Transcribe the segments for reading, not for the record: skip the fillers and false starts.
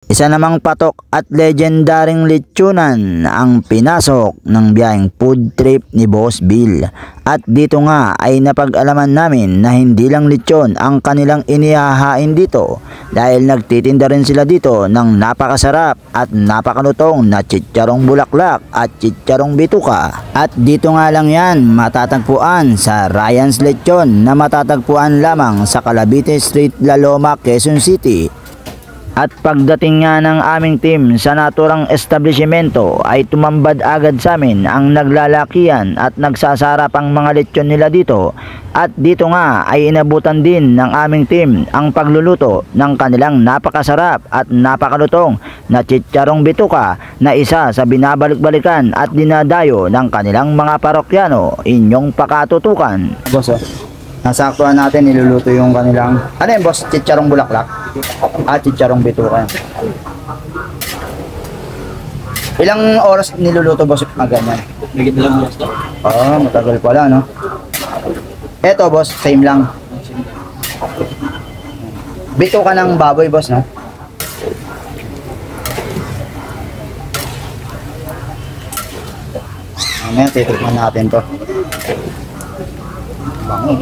Isa namang patok at legendaring lechonan ang pinasok ng biyaheng food trip ni Boss Bill. At dito nga ay napag-alaman namin na hindi lang lechon ang kanilang inihahain dito dahil nagtitinda rin sila dito ng napakasarap at napakalutong na chicharong bulaklak at chicharong bituka. At dito nga lang yan matatagpuan sa Ryan's Lechon na matatagpuan lamang sa Calavite Street, La Loma, Quezon City. At pagdating nga ng aming team sa naturang establishmento ay tumambad agad sa amin ang naglalakihan at nagsasarap ang mga lechon nila dito. At dito nga ay inabutan din ng aming team ang pagluluto ng kanilang napakasarap at napakalutong na chicharong bituka na isa sa binabalik-balikan at dinadayo ng kanilang mga parokyano. Inyong pakatutukan. Boss, nasaktuhan natin, niluluto yung kanilang, ano yun boss, chicharong bulaklak at chicharong bituka. Ilang oras niluluto boss na ganyan? Nagit lang boss. Oo, matagal pala no. Eto boss, same lang. Bituka ng baboy boss no. Ngayon titikman natin to. Bango.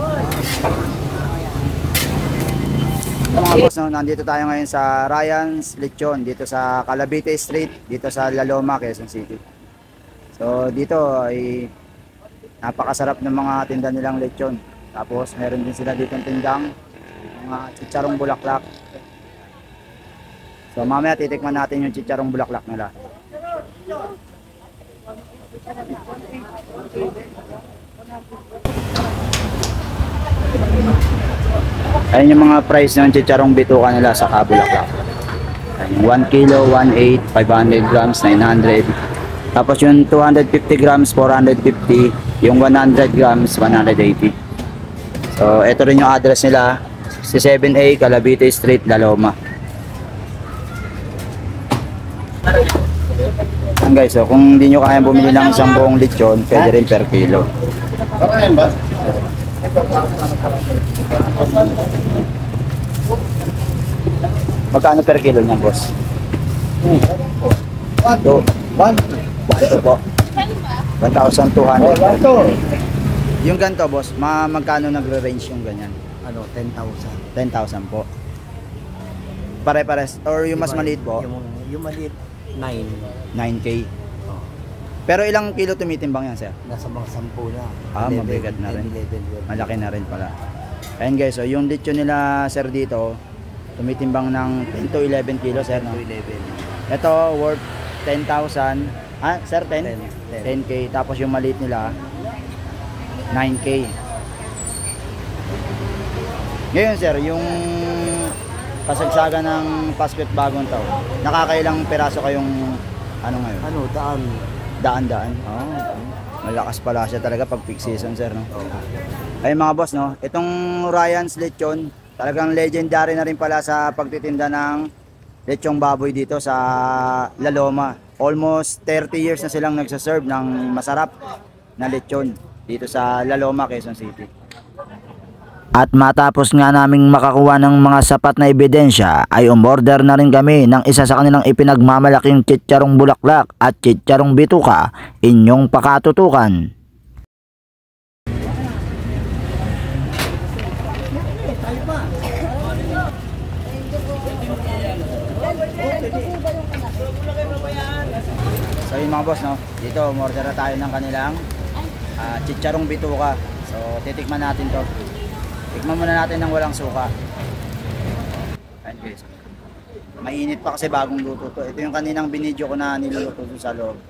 Mga boss, no, nandito tayo ngayon sa Ryan's Lechon dito sa Calavite Street, dito sa La Loma, Quezon City. So dito ay napakasarap ng mga tinda nilang lechon. Tapos meron din sila ditong tindang mga chicharong bulaklak. So mamaya titikman natin yung chicharong bulaklak nila. Ayun yung mga price ng chicharong bituka nila sa Bulaklak. Ayun, 1 kilo, 1.8, 500 grams, 900. Tapos yung 250 grams, 450. Yung 100 grams, 180. So, ito rin yung address nila. 67A, Calavite Street, La Loma. Ayan guys, so kung hindi nyo kayang bumili ng isang buong lechon, pwede rin per kilo. Magkano per kilo niyan, boss? Ito po. 1,200. Yung ganito, boss, magkano nagre-range yung ganyan? Ano, 10,000. 10,000 po. Pare-pares? Or yung mas maliit po? Yung maliit, 9K. Pero ilang kilo tumitimbang yan, sir? Nasa mga 10 na. Mabigat na rin. 11. Malaki na rin pala. Ayan guys, so yung lechon nila, sir, dito, tumitimbang ng 10 to 11 kilo, sir, no? 11. Ito, worth 10,000. Ah, sir, 10? 10. 10K. Tapos yung maliit nila, 9K. Ngayon, sir, yung kasagsagan ng Pasko at Bagong Taon, nakakailang peraso kayong ano ngayon? Ano, daan. Daan-daan. Oh, malakas pala siya talaga pag peak season, sir, no? Ay mga boss, no? Itong Ryan's Lechon, talagang legendary na rin pala sa pagtitinda ng lechong baboy dito sa La Loma. Almost 30 years na silang nagsaserve ng masarap na lechon dito sa La Loma, Quezon City. At matapos nga naming makakuha ng mga sapat na ebidensya ay umorder na rin kami ng isa sa kanilang ipinagmamalaking chicharong bulaklak at chicharong bituka. Inyong pakatutukan. So yun mga boss, no? Dito umorder na tayo ng kanilang chicharong bituka. So titikman natin to. Tikman muna natin ng walang suka. Ayan guys. Mainit pa kasi bagong luto to. Ito yung kaninang binidyo ko na niluluto doon sa loob.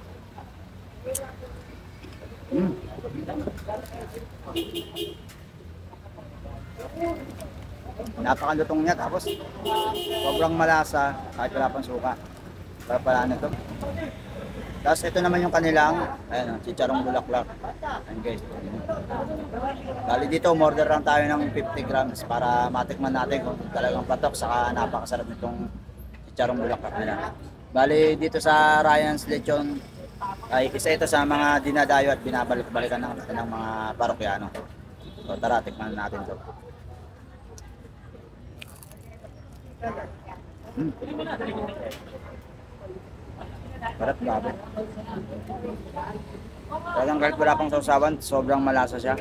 Napakalutong niya, tapos sobrang malasa kahit wala pang suka. Para pala na to. Tapos ito naman yung kanilang chicharong bulaklak. Ayan guys. Dali dito, umorder lang tayo ng 50 grams para matikman natin kung talagang patok saka napakasarap nitong chicharong bulaklak nila. Bali dito sa Ryan's Lechon ay isa ito sa mga dinadayo at binabalik-balikan ng mga parokyano. So tara, tikman natin to. Sarap, grabe. Talagang kahit wala pang sausawan, sobrang malasa siya.